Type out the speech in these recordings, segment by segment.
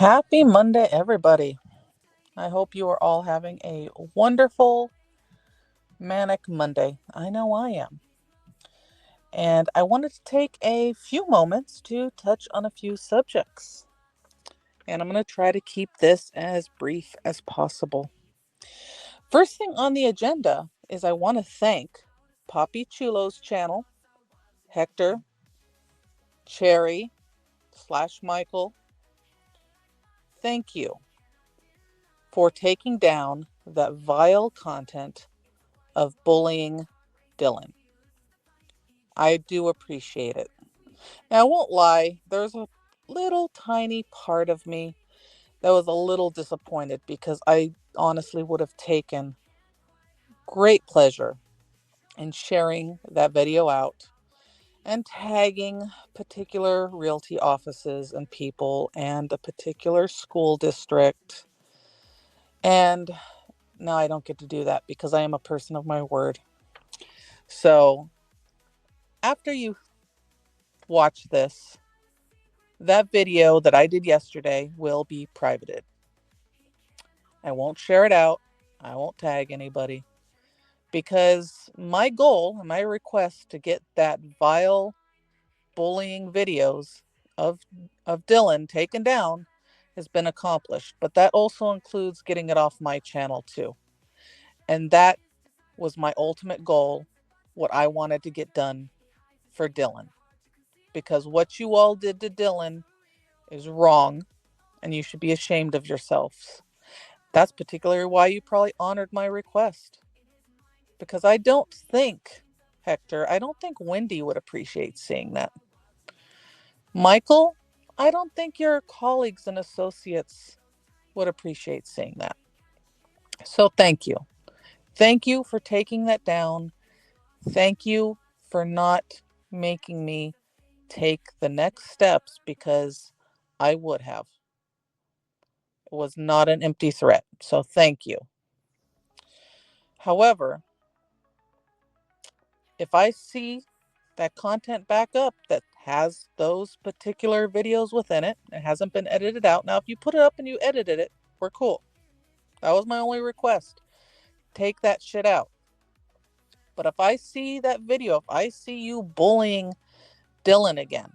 Happy Monday, everybody. I hope you are all having a wonderful, manic Monday. I know I am. And I wanted to take a few moments to touch on a few subjects. And I'm going to try to keep this as brief as possible. First thing on the agenda is I want to thank Poppy Chulo's channel, Hector, Cherry, / Michael. Thank you for taking down that vile content of bullying Dylan. I do appreciate it. Now, I won't lie, there's a little tiny part of me that was a little disappointed because I honestly would have taken great pleasure in sharing that video out and tagging particular realty offices and people and a particular school district. And now I don't get to do that because I am a person of my word. So after you watch this, that video that I did yesterday will be privated. I won't share it out. I won't tag anybody because my goal and my request to get that vile bullying videos of Dylan taken down has been accomplished. But that also includes getting it off my channel too. And that was my ultimate goal, what I wanted to get done for Dylan. Because what you all did to Dylan is wrong and you should be ashamed of yourselves. That's particularly why you probably honored my request. Because I don't think, Hector, I don't think Wendy would appreciate seeing that. Michael, I don't think your colleagues and associates would appreciate seeing that. So thank you. Thank you for taking that down. Thank you for not making me take the next steps because I would have. It was not an empty threat. So thank you. However, if I see that content back up that has those particular videos within it, it hasn't been edited out. Now, if you put it up and you edited it, we're cool. That was my only request. Take that shit out. But if I see that video, if I see you bullying Dylan again,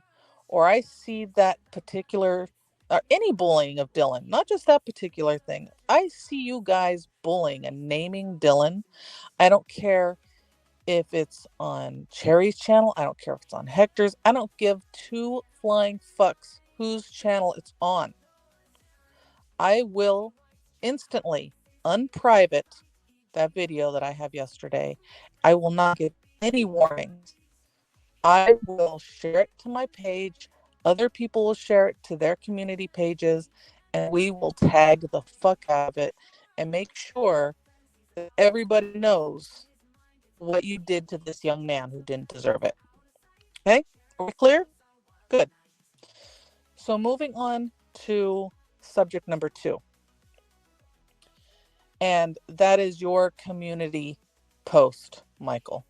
or I see that particular, or any bullying of Dylan, not just that particular thing, I see you guys bullying and naming Dylan, I don't care if it's on Cherry's channel, I don't care if it's on Hector's, I don't give two flying fucks whose channel it's on. I will instantly unprivate that video that I have yesterday. I will not give any warnings. I will share it to my page. Other people will share it to their community pages, and we will tag the fuck out of it and make sure that everybody knows what you did to this young man who didn't deserve it. Okay? Are we clear? Good. So moving on to subject number 2. And that is your community post, Michael.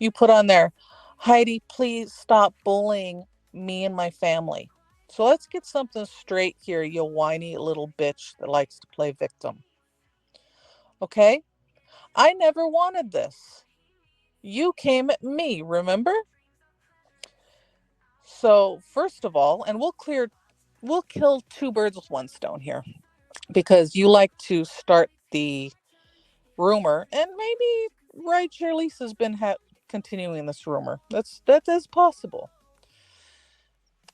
You put on there, Heidi, please stop bullying me and my family. So let's get something straight here, you whiny little bitch that likes to play victim. Okay? I never wanted this. You came at me, remember? So, first of all, and we'll kill two birds with one stone here because you like to start the rumor, and maybe Right Chair Lisa's been continuing this rumor. That is possible.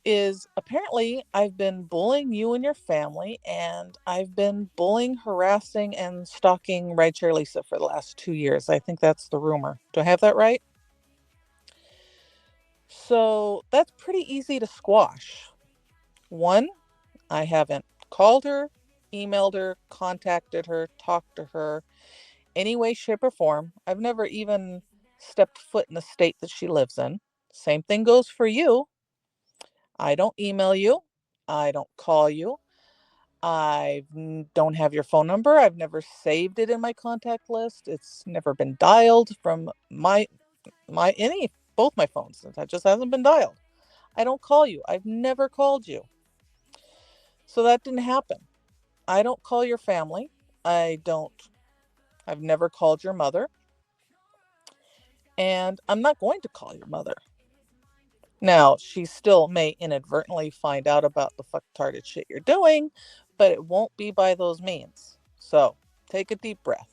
Is apparently I've been bullying you and your family, and I've been bullying, harassing, and stalking Right Chair Lisa for the last 2 years. I think that's the rumor. Do I have that right? So that's pretty easy to squash. One, I haven't called her, emailed her, contacted her, talked to her, any way, shape, or form. I've never even stepped foot in the state that she lives in. Same thing goes for you. I don't email you. I don't call you. I don't have your phone number. I've never saved it in my contact list. It's never been dialed from both my phones. That just hasn't been dialed. I don't call you. I've never called you. So that didn't happen. I don't call your family. I've never called your mother. And I'm not going to call your mother. Now, she still may inadvertently find out about the fucktarded shit you're doing, but it won't be by those means. So take a deep breath.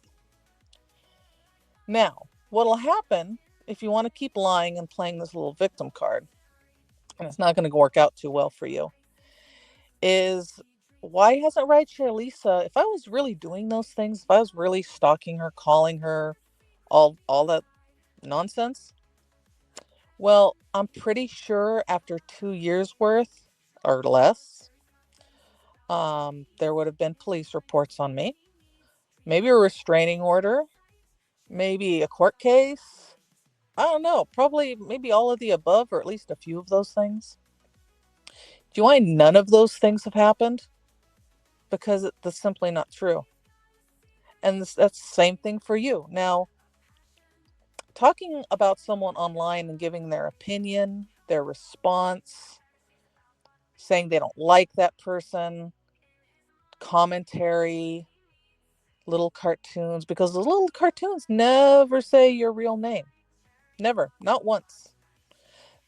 Now, what'll happen if you want to keep lying and playing this little victim card, and it's not going to work out too well for you, is why hasn't Rideshare Lisa, if I was really doing those things, if I was really stalking her, calling her, all that nonsense, well, I'm pretty sure after 2 years worth or less, there would have been police reports on me, maybe a restraining order, maybe a court case. I don't know, probably maybe all of the above, or at least a few of those things. Do you mind none of those things have happened? Because that's simply not true. And that's the same thing for you. Now, talking about someone online and giving their opinion, their response, saying they don't like that person, commentary, little cartoons, because the little cartoons never say your real name. Never. Not once.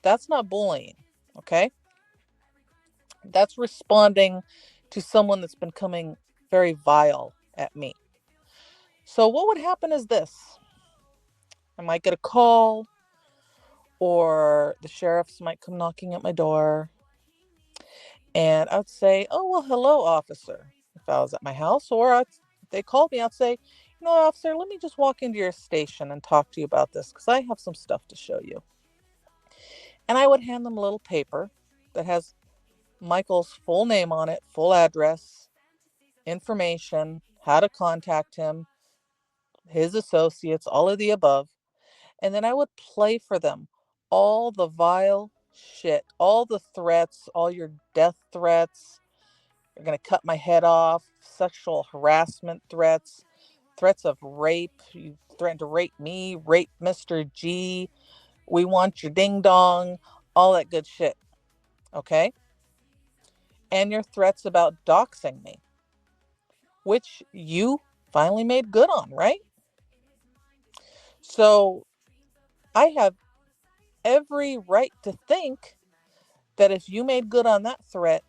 That's not bullying, okay? That's responding to someone that's been coming very vile at me. So what would happen is this. I might get a call, or the sheriffs might come knocking at my door, and I'd say, "Oh, well, hello, officer," if I was at my house, or if they called me, I'd say, "You know, officer, let me just walk into your station and talk to you about this, because I have some stuff to show you." And I would hand them a little paper that has Michael's full name on it, full address, information, how to contact him, his associates, all of the above. And then I would play for them all the vile shit, all the threats, all your death threats. You're going to cut my head off, sexual harassment threats, threats of rape. You threatened to rape me, rape Mr. G. We want your ding dong, all that good shit. Okay? And your threats about doxing me, which you finally made good on, right? So I have every right to think that if you made good on that threat,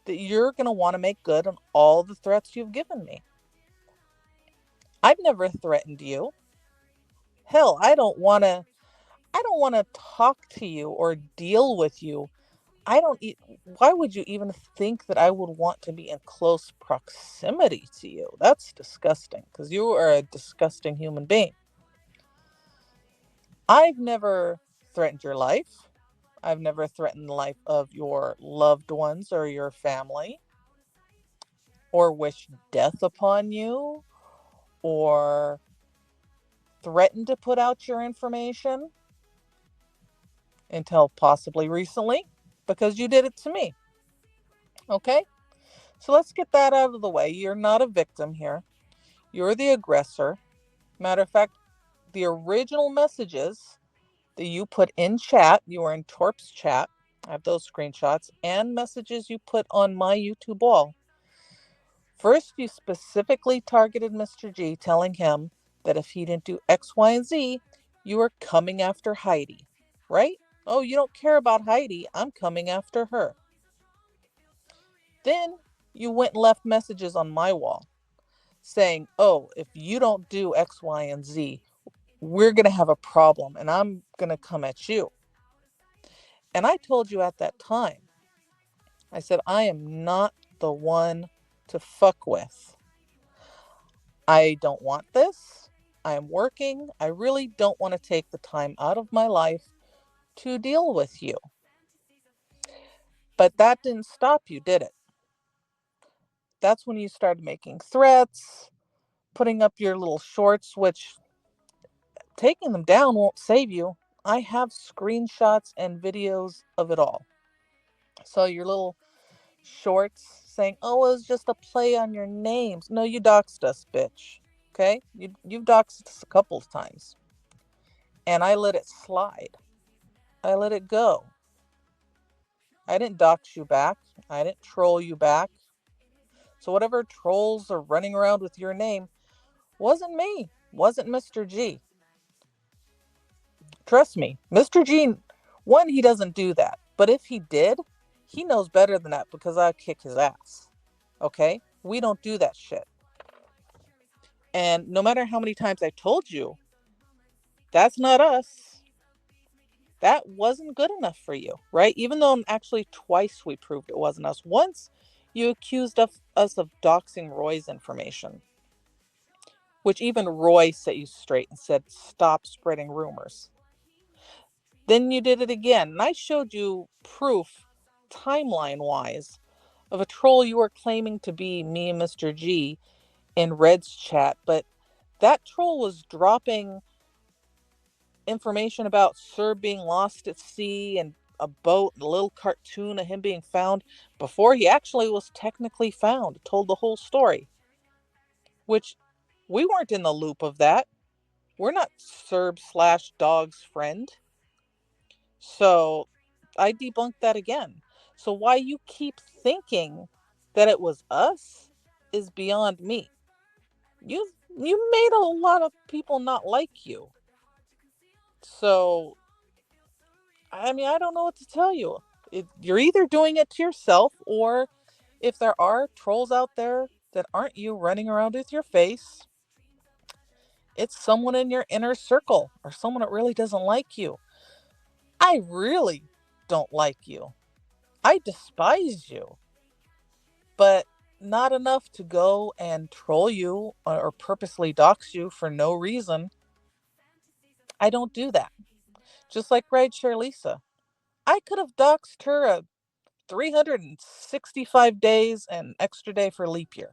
that you're going to want to make good on all the threats you've given me. I've never threatened you. Hell, I don't want to talk to you or deal with you. Why would you even think that I would want to be in close proximity to you? That's disgusting, because you are a disgusting human being. I've never threatened your life. I've never threatened the life of your loved ones or your family, or wished death upon you, or threatened to put out your information until possibly recently, because you did it to me. Okay? So let's get that out of the way. You're not a victim here. You're the aggressor. Matter of fact, the original messages that you put in chat, you were in Torp's chat, I have those screenshots, and messages you put on my YouTube wall. First, you specifically targeted Mr. G, telling him that if he didn't do X, Y, and Z, you were coming after Heidi, right? Oh, you don't care about Heidi. I'm coming after her. Then you went and left messages on my wall saying, oh, if you don't do X, Y, and Z, we're going to have a problem and I'm going to come at you. And I told you at that time, I said, I am not the one to fuck with. I don't want this. I am working. I really don't want to take the time out of my life to deal with you. But that didn't stop you, did it? That's when you started making threats, putting up your little shorts, which taking them down won't save you. I have screenshots and videos of it all. So your little shorts saying, oh, it was just a play on your names. No, you doxed us, bitch. Okay? You've doxed us a couple of times. And I let it slide. I let it go. I didn't dox you back. I didn't troll you back. So whatever trolls are running around with your name wasn't me, wasn't Mr. G. Trust me, Mr. G, one, he doesn't do that. But if he did, he knows better than that because I'd kick his ass. Okay? We don't do that shit. And no matter how many times I told you, that's not us. That wasn't good enough for you, right? Even though actually twice we proved it wasn't us. Once you accused us of doxing Roy's information, which even Roy set you straight and said, stop spreading rumors. Then you did it again. And I showed you proof, timeline-wise, of a troll you were claiming to be me and Mr. G in Red's chat. But that troll was dropping information about Sir being lost at sea and a boat, a little cartoon of him being found before he actually was technically found. Told the whole story. Which we weren't in the loop of that. We're not Serb/Dog's friend. So I debunked that again. So why you keep thinking that it was us is beyond me. You made a lot of people not like you. So I mean, I don't know what to tell you. You're either doing it to yourself, or if there are trolls out there that aren't you running around with your face, it's someone in your inner circle or someone that really doesn't like you. I really don't like you. I despise you. But not enough to go and troll you or purposely dox you for no reason. I don't do that. Just like Rideshare Lisa. I could have doxed her a 365 days and extra day for leap year.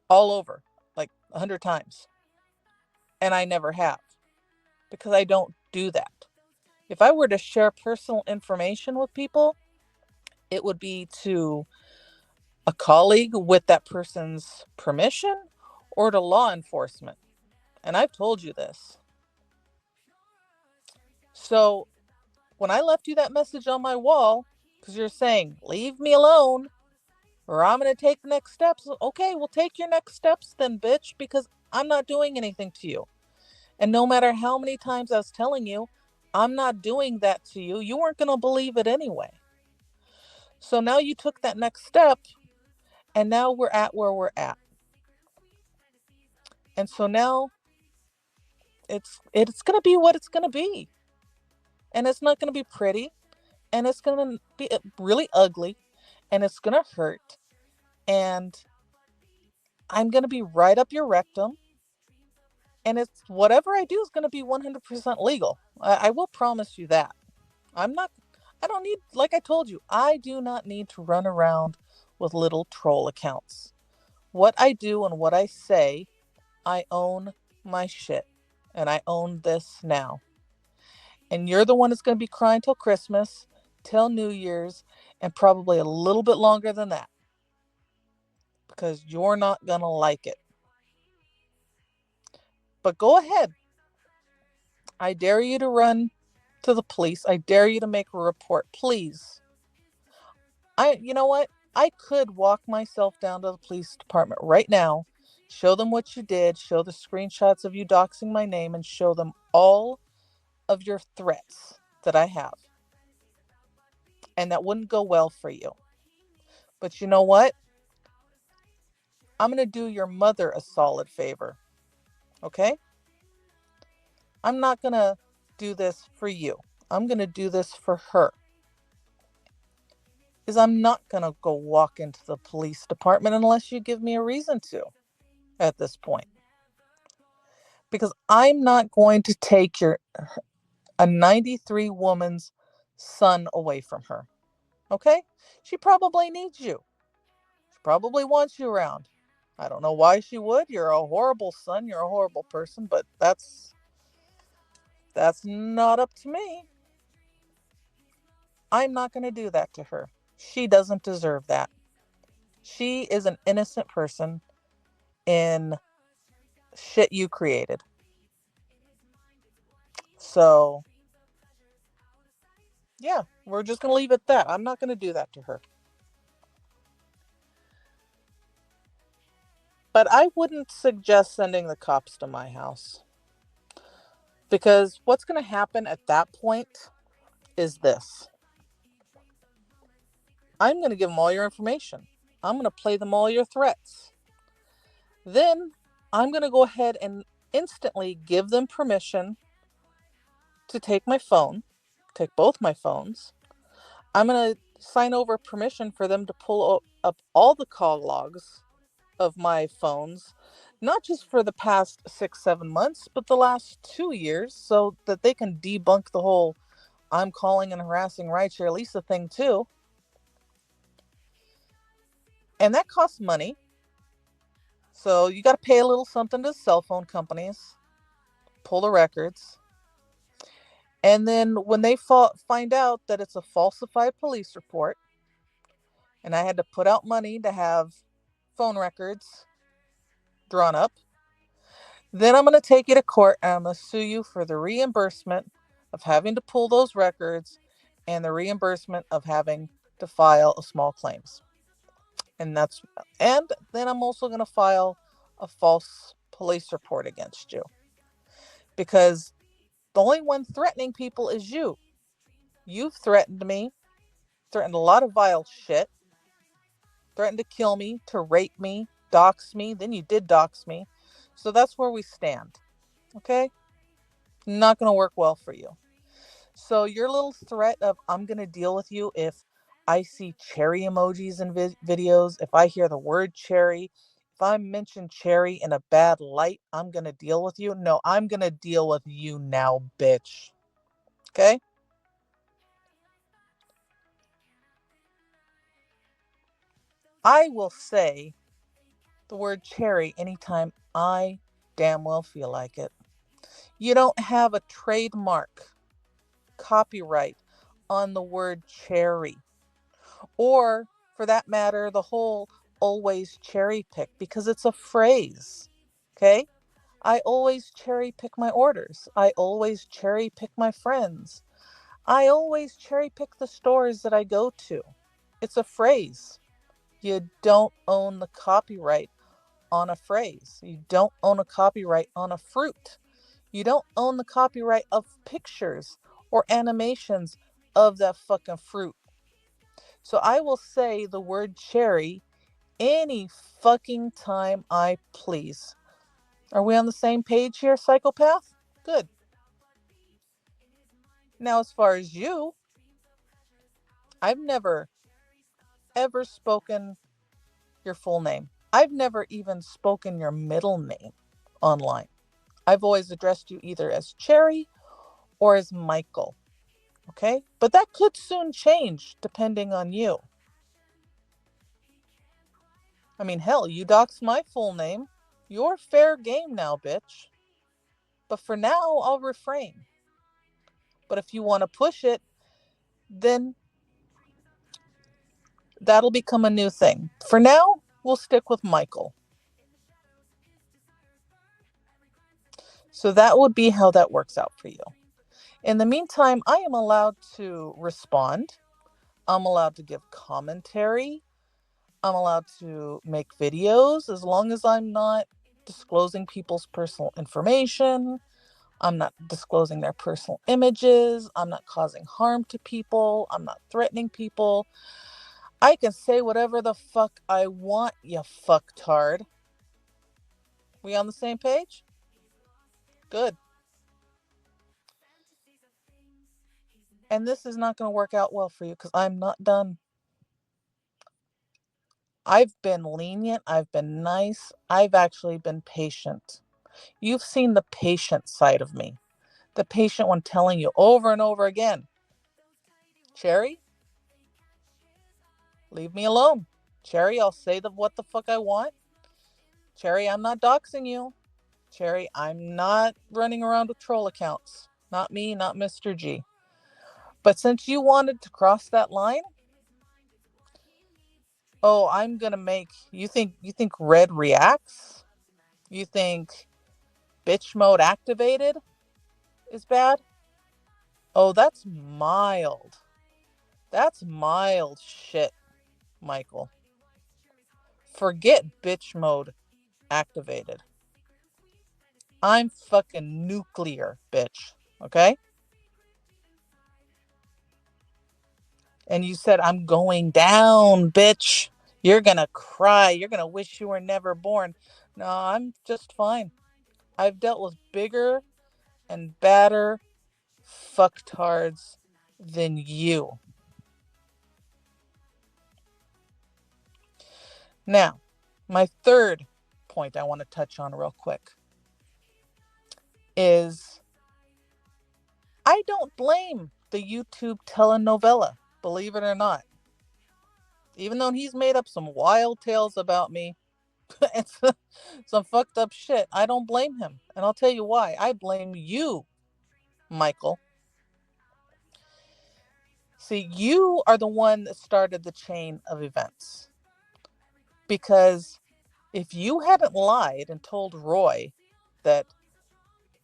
All over, like 100 times. And I never have. Because I don't do that. If I were to share personal information with people, it would be to a colleague with that person's permission or to law enforcement. And I've told you this. So when I left you that message on my wall, because you're saying, leave me alone, or I'm going to take the next steps. Okay, we'll take your next steps then, bitch, because I'm not doing anything to you. And no matter how many times I was telling you, I'm not doing that to you, you weren't going to believe it anyway. So now you took that next step, and now we're at where we're at. And so now it's going to be what it's going to be. And it's not going to be pretty. And it's going to be really ugly. And it's going to hurt. And I'm going to be right up your rectum. And it's whatever I do is going to be 100% legal. I will promise you that. I don't need, like I told you, I do not need to run around with little troll accounts. What I do and what I say, I own my shit. And I own this now. And you're the one that's going to be crying till Christmas, till New Year's, and probably a little bit longer than that. Because you're not going to like it. But go ahead. I dare you to run to the police. I dare you to make a report, please. You know what? I could walk myself down to the police department right now, show them what you did, show the screenshots of you doxing my name, and show them all of your threats that I have. And that wouldn't go well for you. But you know what? I'm going to do your mother a solid favor. Okay? I'm not going to do this for you. I'm going to do this for her. Is I'm not going to go walk into the police department unless you give me a reason to at this point. Because I'm not going to take a 93 woman's son away from her. Okay? She probably needs you. She probably wants you around. I don't know why she would. You're a horrible son. You're a horrible person, but that's not up to me. I'm not going to do that to her. She doesn't deserve that. She is an innocent person in shit you created. So, Yeah, we're just going to leave it at that. I'm not going to do that to her. But I wouldn't suggest sending the cops to my house. Because what's going to happen at that point is this: I'm going to give them all your information. I'm going to play them all your threats. Then I'm going to go ahead and instantly give them permission to take my phone, take both my phones. I'm going to sign over permission for them to pull up all the call logs of my phones, not just for the past 6-7 months, but the last 2 years, so that they can debunk the whole I'm calling and harassing Rideshare Lisa thing too. And that costs money. So you got to pay a little something to cell phone companies, pull the records. And then when they find out that it's a falsified police report, and I had to put out money to have phone records drawn up, then I'm going to take you to court and I'm going to sue you for the reimbursement of having to pull those records and the reimbursement of having to file a small claims. And then I'm also going to file a false police report against you, because the only one threatening people is you. You've threatened me, threatened a lot of vile shit, threatened to kill me, to rape me, dox me. Then you did dox me. So that's where we stand. Okay? Not going to work well for you. So your little threat of I'm going to deal with you if I see cherry emojis in videos, if I hear the word cherry, if I mention cherry in a bad light, I'm going to deal with you. No, I'm going to deal with you now, bitch. Okay? I will say the word cherry anytime I damn well feel like it. You don't have a trademark, copyright on the word cherry, or for that matter, the whole always cherry pick, because it's a phrase. Okay? I always cherry pick my orders. I always cherry pick my friends. I always cherry pick the stores that I go to. It's a phrase. You don't own the copyright on a phrase. You don't own a copyright on a fruit. You don't own the copyright of pictures or animations of that fucking fruit. So I will say the word cherry any fucking time I please. Are we on the same page here, psychopath? Good. Now, as far as you, I've never ever spoken your full name. I've never even spoken your middle name online. I've always addressed you either as Cherry or as Michael. Okay? But that could soon change depending on you. I mean, hell, you doxed my full name. You're fair game now, bitch. But for now, I'll refrain. But if you want to push it, then that'll become a new thing. For now, we'll stick with Michael. So that would be how that works out for you. In the meantime, I am allowed to respond. I'm allowed to give commentary. I'm allowed to make videos as long as I'm not disclosing people's personal information. I'm not disclosing their personal images. I'm not causing harm to people. I'm not threatening people. I can say whatever the fuck I want, you fucktard. We on the same page? Good. And this is not going to work out well for you because I'm not done. I've been lenient. I've been nice. I've actually been patient. You've seen the patient side of me. The patient one telling you over and over again, Cherry, leave me alone. Cherry, I'll say what the fuck I want. Cherry, I'm not doxing you. Cherry, I'm not running around with troll accounts. Not me, not Mr. G. But since you wanted to cross that line, oh, I'm gonna make you think red reacts? You think bitch mode activated is bad? Oh, that's mild. That's mild shit, Michael. Forget bitch mode activated. I'm fucking nuclear, bitch. Okay? And you said, I'm going down, bitch. You're gonna cry. You're gonna wish you were never born. No, I'm just fine. I've dealt with bigger and badder fucktards than you. Now, my third point I want to touch on real quick is I don't blame the YouTube telenovela, believe it or not. Even though he's made up some wild tales about me and some fucked up shit, I don't blame him. And I'll tell you why. I blame you, Michael. See, you are the one that started the chain of events. Because if you hadn't lied and told Roy that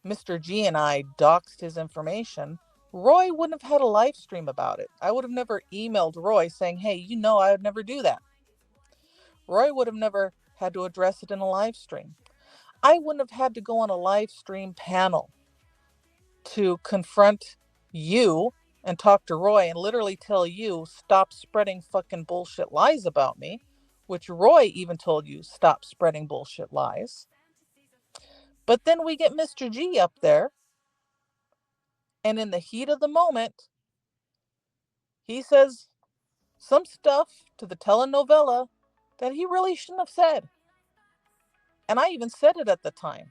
Mr. G and I doxed his information, Roy wouldn't have had a live stream about it. I would have never emailed Roy saying, hey, you know, I would never do that. Roy would have never had to address it in a live stream. I wouldn't have had to go on a live stream panel to confront you and talk to Roy and literally tell you, stop spreading fucking bullshit lies about me, which Roy even told you, stop spreading bullshit lies. But then we get Mr. G up there, and in the heat of the moment, he says some stuff to the telenovela that he really shouldn't have said. And I even said it at the time.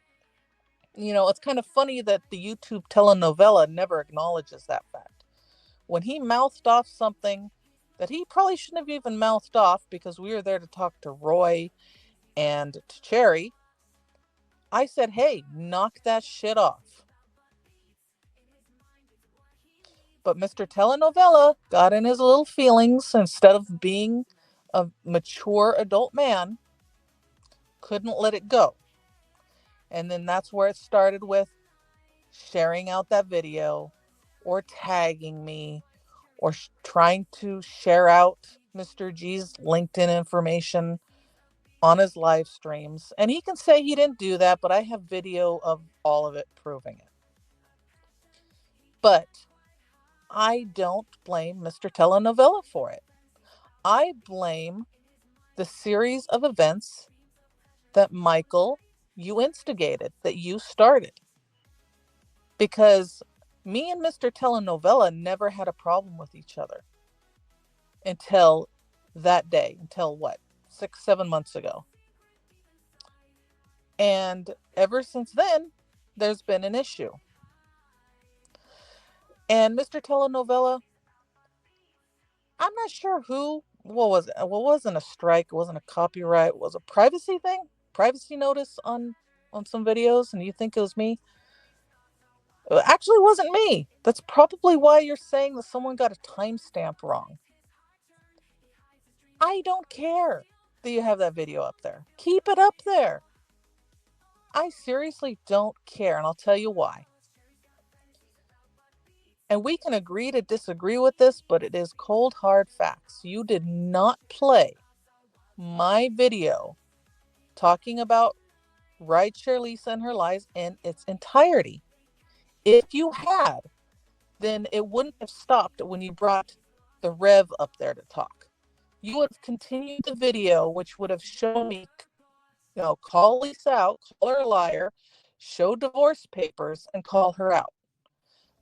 You know, it's kind of funny that the YouTube telenovela never acknowledges that fact. When he mouthed off something that he probably shouldn't have even mouthed off because we were there to talk to Roy and to Cherry, I said, hey, knock that shit off. But Mr. Telenovela got in his little feelings instead of being a mature adult man, couldn't let it go. And then that's where it started with sharing out that video or tagging me or trying to share out Mr. G's LinkedIn information on his live streams. And he can say he didn't do that, but I have video of all of it proving it. But I don't blame Mr. Telenovela for it. I blame the series of events that Michael, you instigated, that you started. Because me and Mr. Telenovela never had a problem with each other until that day, until what, 6-7 months ago. And ever since then, there's been an issue. And Mr. Telenovela, I'm not sure what was it? Well, it wasn't a strike, it wasn't a copyright, it was a privacy thing, privacy notice on some videos, and you think it was me? It actually wasn't me. That's probably why you're saying that someone got a timestamp wrong. I don't care that you have that video up there. Keep it up there. I seriously don't care, and I'll tell you why. And we can agree to disagree with this, but it is cold, hard facts. You did not play my video talking about Rideshare Lisa and her lies in its entirety. If you had, then it wouldn't have stopped when you brought the Rev up there to talk. You would have continued the video, which would have shown me, call Lisa out, call her a liar, show divorce papers, and call her out.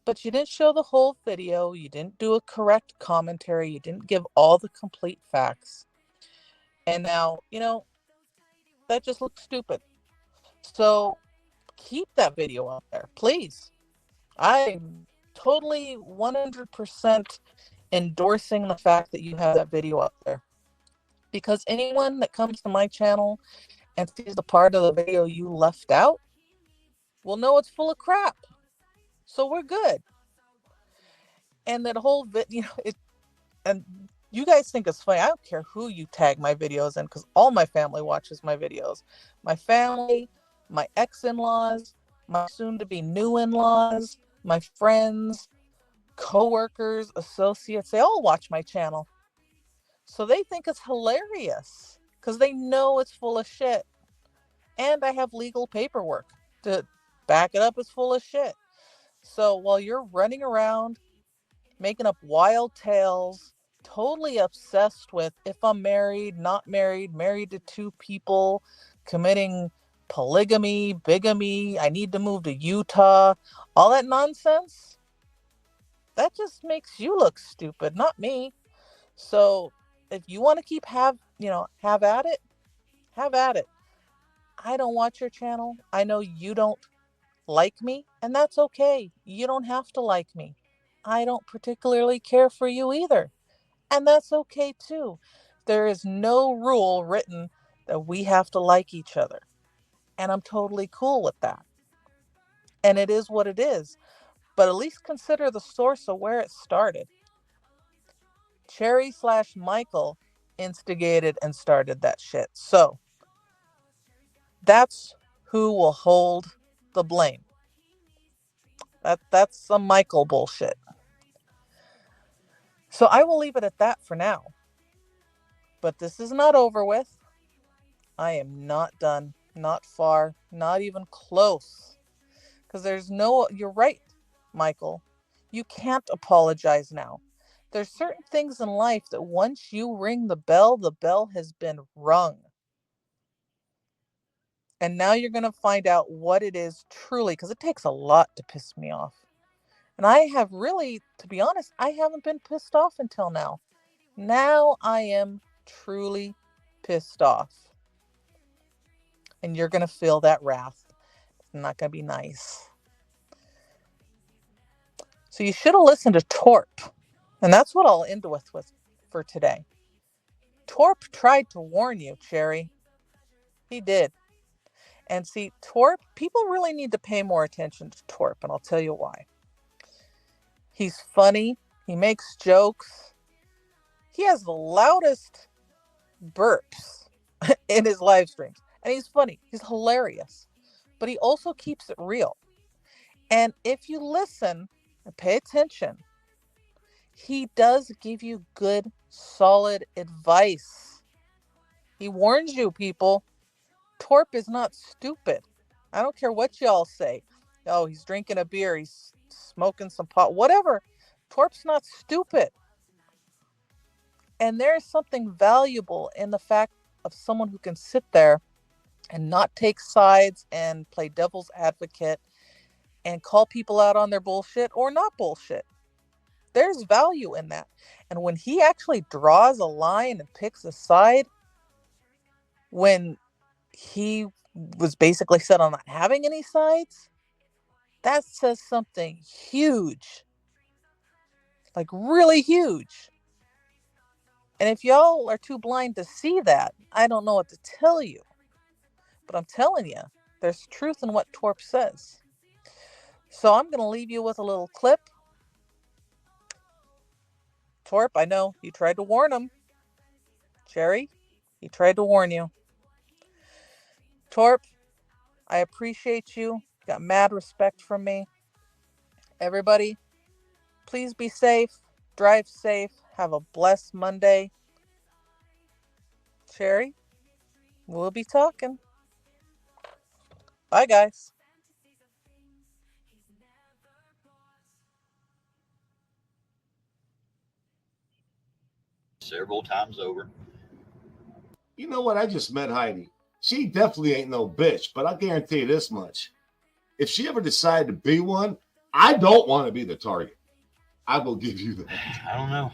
But you didn't show the whole video. You didn't do a correct commentary. You didn't give all the complete facts. And now, that just looks stupid. So keep that video up there, please. I'm totally 100% endorsing the fact that you have that video up there. Because anyone that comes to my channel and sees the part of the video you left out will know it's full of crap. So we're good. And that whole video, and you guys think it's funny. I don't care who you tag my videos in because all my family watches my videos. My family, my ex-in-laws, my soon-to-be new in-laws, my friends, coworkers, associates, they all watch my channel. So they think it's hilarious because they know it's full of shit. And I have legal paperwork to back it up as full of shit. So while you're running around making up wild tales, totally obsessed with if I'm married, not married, married to two people, committing polygamy, bigamy, I need to move to Utah, all that nonsense, that just makes you look stupid, not me. So if you want to keep have at it, have at it. I don't watch your channel. I know you don't like me, and that's okay. You don't have to like me. I don't particularly care for you either, and that's okay too. There is no rule written that we have to like each other, and I'm totally cool with that. And it is what it is, but at least consider the source of where it started. Cherry/Michael instigated and started that shit. So that's who will hold the blame. That's some Michael bullshit. So I will leave it at that for now. But this is not over with. I am not done. Not far. Not even close. Because you're right, Michael. You can't apologize now. There's certain things in life that once you ring the bell has been rung. And now you're going to find out what it is truly, because it takes a lot to piss me off. And I have really, to be honest, I haven't been pissed off until now. Now I am truly pissed off. And you're going to feel that wrath. It's not going to be nice. So you should have listened to Torp. And that's what I'll end with for today. Torp tried to warn you, Cherry. He did. And see, Torp, people really need to pay more attention to Torp, and I'll tell you why. He's funny. He makes jokes. He has the loudest burps in his live streams. And he's funny. He's hilarious. But he also keeps it real. And if you listen and pay attention, he does give you good, solid advice. He warns you, people. Torp is not stupid. I don't care what y'all say. Oh, he's drinking a beer. He's smoking some pot. Whatever. Torp's not stupid. And there is something valuable in the fact of someone who can sit there and not take sides and play devil's advocate and call people out on their bullshit or not bullshit. There's value in that. And when he actually draws a line and picks a side, when he was basically set on not having any sides, that says something huge. Like really huge. And if y'all are too blind to see that, I don't know what to tell you. But I'm telling you, there's truth in what Torp says. So I'm going to leave you with a little clip. Torp, I know you tried to warn him. Cherry, he tried to warn you. Torp, I appreciate you. Got mad respect from me. Everybody, please be safe. Drive safe. Have a blessed Monday. Cherry, we'll be talking. Bye, guys. Several times over. You know what? I just met Heidi. She definitely ain't no bitch, but I guarantee you this much. If she ever decided to be one, I don't want to be the target. I will give you that. I don't know.